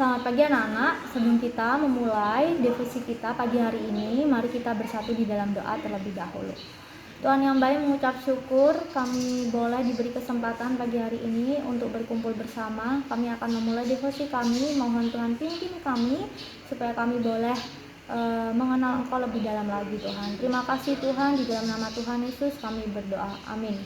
Selamat pagi anak-anak, sebelum kita memulai devosi kita pagi hari ini, mari kita bersatu di dalam doa terlebih dahulu. Tuhan yang baik, mengucap syukur kami boleh diberi kesempatan pagi hari ini untuk berkumpul bersama. Kami akan memulai devosi kami, mohon Tuhan pimpin kami supaya kami boleh mengenal Engkau lebih dalam lagi Tuhan. Terima kasih Tuhan, di dalam nama Tuhan Yesus kami berdoa, amin.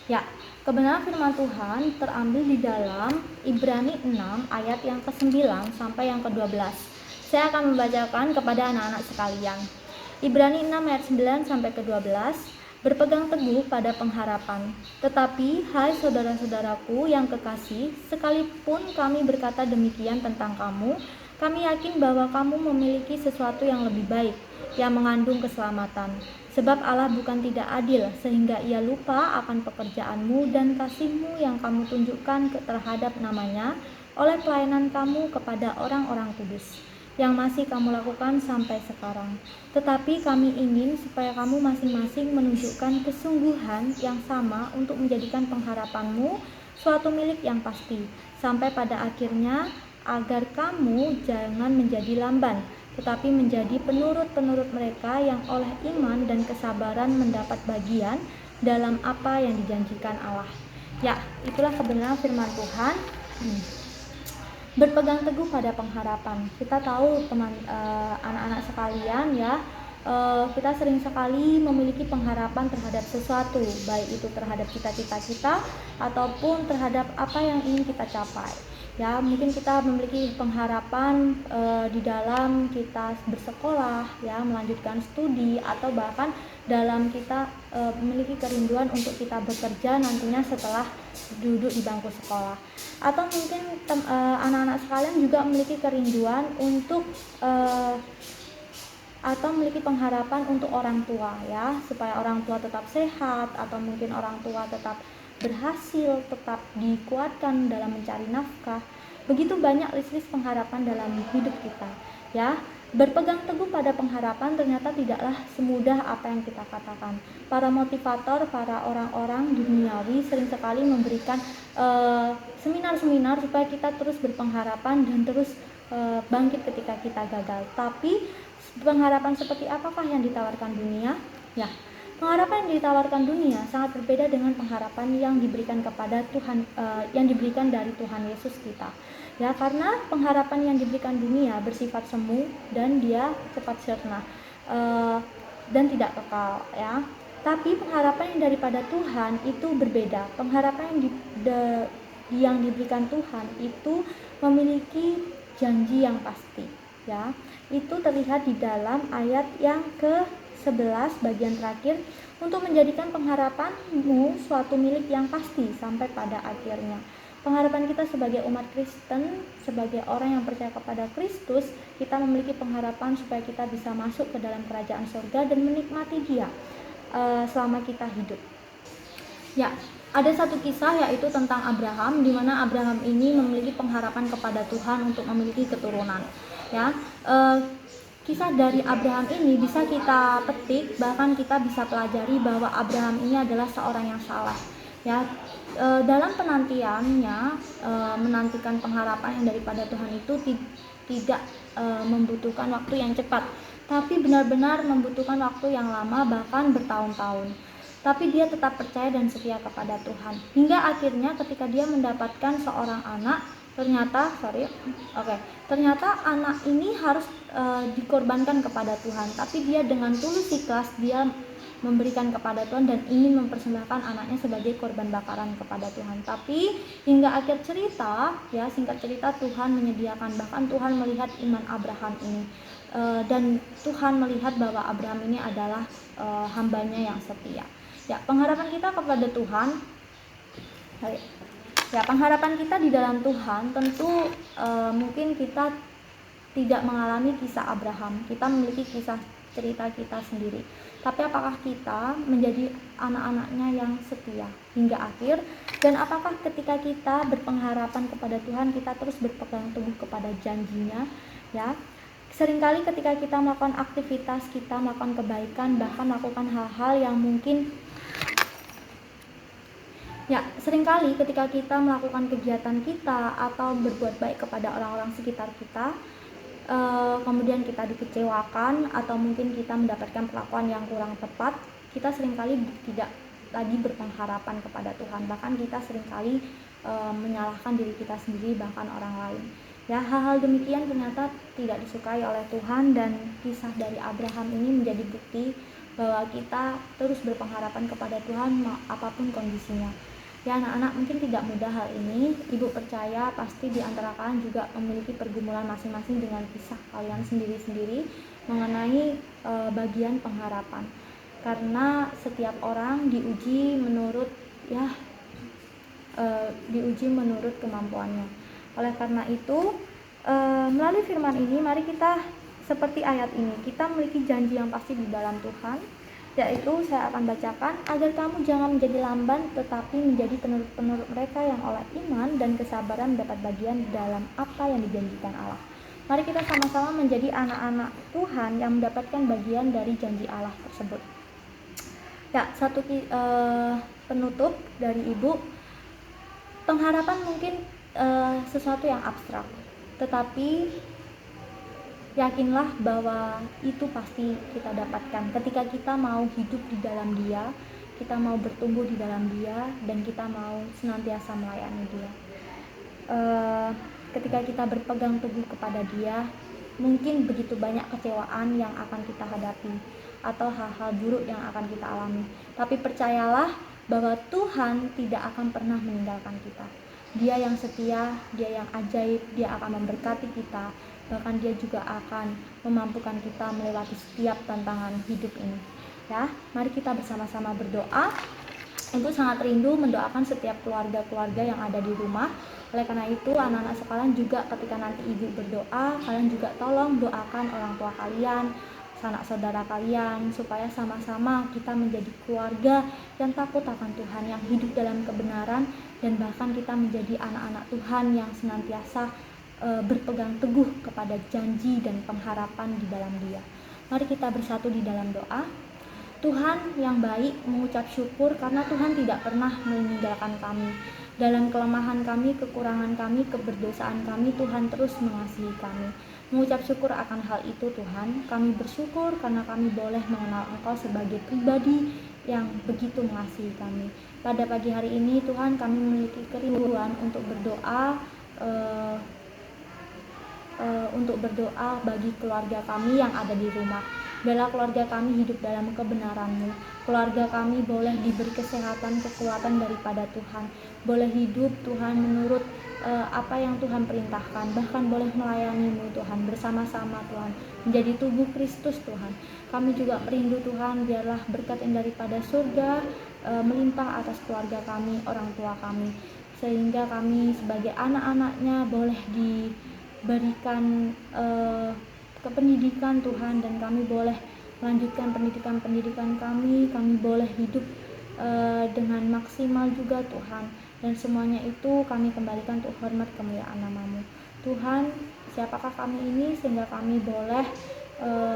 Ya, kebenaran firman Tuhan terambil di dalam Ibrani 6 ayat yang ke-9 sampai yang ke-12. Saya akan membacakan kepada anak-anak sekalian. Ibrani 6 ayat 9 sampai ke-12. Berpegang teguh pada pengharapan. Tetapi, hai saudara-saudaraku yang kekasih, sekalipun kami berkata demikian tentang kamu, kami yakin bahwa kamu memiliki sesuatu yang lebih baik, yang mengandung keselamatan. Sebab Allah bukan tidak adil, sehingga ia lupa akan pekerjaanmu dan kasihmu yang kamu tunjukkan terhadap namanya oleh pelayanan kamu kepada orang-orang kudus, yang masih kamu lakukan sampai sekarang. Tetapi kami ingin supaya kamu masing-masing menunjukkan kesungguhan yang sama untuk menjadikan pengharapanmu suatu milik yang pasti, sampai pada akhirnya, agar kamu jangan menjadi lamban, tetapi menjadi penurut-penurut mereka yang oleh iman dan kesabaran mendapat bagian dalam apa yang dijanjikan Allah. Ya, itulah kebenaran firman Tuhan. Berpegang teguh pada pengharapan. Kita tahu teman anak-anak sekalian ya, kita sering sekali memiliki pengharapan terhadap sesuatu, baik itu terhadap cita-cita kita ataupun terhadap apa yang ingin kita capai. Ya, mungkin kita memiliki pengharapan di dalam kita bersekolah, ya, melanjutkan studi, atau bahkan dalam kita memiliki kerinduan untuk kita bekerja nantinya setelah duduk di bangku sekolah. Atau mungkin anak-anak sekalian juga memiliki kerinduan untuk atau memiliki pengharapan untuk orang tua, ya, supaya orang tua tetap sehat, atau mungkin orang tua tetap berhasil, tetap dikuatkan dalam mencari nafkah. Begitu banyak list-list pengharapan dalam hidup kita, ya. Berpegang teguh pada pengharapan ternyata tidaklah semudah apa yang kita katakan. Para motivator, para orang-orang duniawi sering sekali memberikan seminar-seminar supaya kita terus berpengharapan dan terus bangkit ketika kita gagal. Tapi pengharapan seperti apakah yang ditawarkan dunia? Ya, pengharapan yang ditawarkan dunia sangat berbeda dengan pengharapan yang diberikan kepada Tuhan, yang diberikan dari Tuhan Yesus kita. Ya, karena pengharapan yang diberikan dunia bersifat semu dan dia cepat sirna dan tidak kekal, ya. Tapi pengharapan yang daripada Tuhan itu berbeda. Pengharapan yang diberikan Tuhan itu memiliki janji yang pasti, ya. Itu terlihat di dalam ayat yang ke-11 bagian terakhir, untuk menjadikan pengharapanmu suatu milik yang pasti sampai pada akhirnya. Pengharapan kita sebagai umat Kristen, sebagai orang yang percaya kepada Kristus, kita memiliki pengharapan supaya kita bisa masuk ke dalam kerajaan surga dan menikmati Dia selama kita hidup. Ya, ada satu kisah yaitu tentang Abraham, di mana Abraham ini memiliki pengharapan kepada Tuhan untuk memiliki keturunan. Ya, kisah dari Abraham ini bisa kita petik, bahkan kita bisa pelajari bahwa Abraham ini adalah seorang yang salah. Ya, dalam penantiannya, menantikan pengharapan yang daripada Tuhan itu tidak membutuhkan waktu yang cepat, tapi benar-benar membutuhkan waktu yang lama, bahkan bertahun-tahun. Tapi dia tetap percaya dan setia kepada Tuhan, hingga akhirnya ketika dia mendapatkan seorang anak, ternyata anak ini harus dikorbankan kepada Tuhan, tapi dia dengan tulus ikhlas dia memberikan kepada Tuhan dan ingin mempersembahkan anaknya sebagai korban bakaran kepada Tuhan. Tapi hingga akhir cerita, ya, singkat cerita, Tuhan menyediakan, bahkan Tuhan melihat iman Abraham ini, dan Tuhan melihat bahwa Abraham ini adalah hambanya yang setia. Ya, pengharapan kita kepada Tuhan, ya, pengharapan kita di dalam Tuhan tentu mungkin kita tidak mengalami kisah Abraham, kita memiliki kisah cerita kita sendiri. Tapi apakah kita menjadi anak-anaknya yang setia hingga akhir? Dan apakah ketika kita berpengharapan kepada Tuhan, kita terus berpegang teguh kepada janjinya? Ya, seringkali ketika kita melakukan aktivitas, kita melakukan kebaikan, bahkan melakukan hal-hal yang mungkin Ya, seringkali ketika kita melakukan kegiatan kita atau berbuat baik kepada orang-orang sekitar kita, kemudian kita dikecewakan atau mungkin kita mendapatkan perlakuan yang kurang tepat, kita seringkali tidak lagi berpengharapan kepada Tuhan. Bahkan kita seringkali menyalahkan diri kita sendiri, bahkan orang lain. Ya, hal-hal demikian ternyata tidak disukai oleh Tuhan, dan kisah dari Abraham ini menjadi bukti bahwa kita terus berpengharapan kepada Tuhan apapun kondisinya. Ya anak-anak, mungkin tidak mudah hal ini. Ibu percaya pasti di antara kalian juga memiliki pergumulan masing-masing dengan kisah kalian sendiri-sendiri mengenai bagian pengharapan. Karena setiap orang diuji menurut kemampuannya. Oleh karena itu, melalui firman ini mari kita seperti ayat ini, kita memiliki janji yang pasti di dalam Tuhan, yaitu saya akan bacakan, agar kamu jangan menjadi lamban tetapi menjadi penurut-penurut mereka yang oleh iman dan kesabaran mendapat bagian dalam apa yang dijanjikan Allah. Mari kita sama-sama menjadi anak-anak Tuhan yang mendapatkan bagian dari janji Allah tersebut. Ya, satu penutup dari Ibu, pengharapan mungkin sesuatu yang abstrak, tetapi yakinlah bahwa itu pasti kita dapatkan ketika kita mau hidup di dalam Dia, kita mau bertumbuh di dalam Dia, dan kita mau senantiasa melayani Dia. Ketika kita berpegang teguh kepada Dia, mungkin begitu banyak kecewaan yang akan kita hadapi atau hal-hal buruk yang akan kita alami, tapi percayalah bahwa Tuhan tidak akan pernah meninggalkan kita. Dia yang setia, Dia yang ajaib, Dia akan memberkati kita, bahkan Dia juga akan memampukan kita melewati setiap tantangan hidup ini. Ya, mari kita bersama-sama berdoa. Ibu sangat rindu mendoakan setiap keluarga-keluarga yang ada di rumah. Oleh karena itu, anak-anak sekalian juga ketika nanti Ibu berdoa, kalian juga tolong doakan orang tua kalian, sanak saudara kalian, supaya sama-sama kita menjadi keluarga yang takut akan Tuhan, yang hidup dalam kebenaran, dan bahkan kita menjadi anak-anak Tuhan yang senantiasa berpegang teguh kepada janji dan pengharapan di dalam Dia. Mari kita bersatu di dalam doa. Tuhan yang baik, mengucap syukur karena Tuhan tidak pernah meninggalkan kami. Dalam kelemahan kami, kekurangan kami, keberdosaan kami, Tuhan terus mengasihi kami. Mengucap syukur akan hal itu Tuhan, kami bersyukur karena kami boleh mengenal Engkau sebagai pribadi yang begitu mengasihi kami. Pada pagi hari ini Tuhan, kami memiliki kerinduan untuk berdoa bagi keluarga kami yang ada di rumah. Biarlah keluarga kami hidup dalam kebenaran-Mu. Keluarga kami boleh diberi kesehatan, kekuatan daripada Tuhan. Boleh hidup Tuhan menurut apa yang Tuhan perintahkan. Bahkan boleh melayani-Mu Tuhan, bersama-sama Tuhan, menjadi tubuh Kristus Tuhan. Kami juga merindu Tuhan, biarlah berkat yang daripada surga melimpah atas keluarga kami, orang tua kami, sehingga kami sebagai anak-anak-Nya boleh diberikan kependidikan Tuhan, dan kami boleh melanjutkan pendidikan kami boleh hidup dengan maksimal juga Tuhan, dan semuanya itu kami kembalikan untuk hormat kemuliaan nama-Mu Tuhan. Siapakah kami ini sehingga kami boleh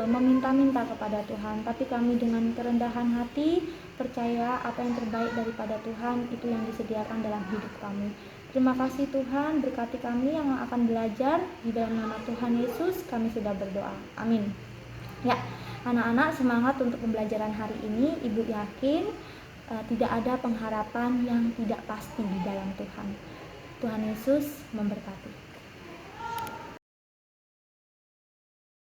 meminta-minta kepada Tuhan, tapi kami dengan kerendahan hati percaya apa yang terbaik daripada Tuhan itu yang disediakan dalam hidup kami. Terima kasih Tuhan, berkati kami yang akan belajar. Di dalam nama Tuhan Yesus kami sudah berdoa, amin. Ya, anak-anak, semangat untuk pembelajaran hari ini. Ibu yakin tidak ada pengharapan yang tidak pasti di dalam Tuhan. Tuhan Yesus memberkati.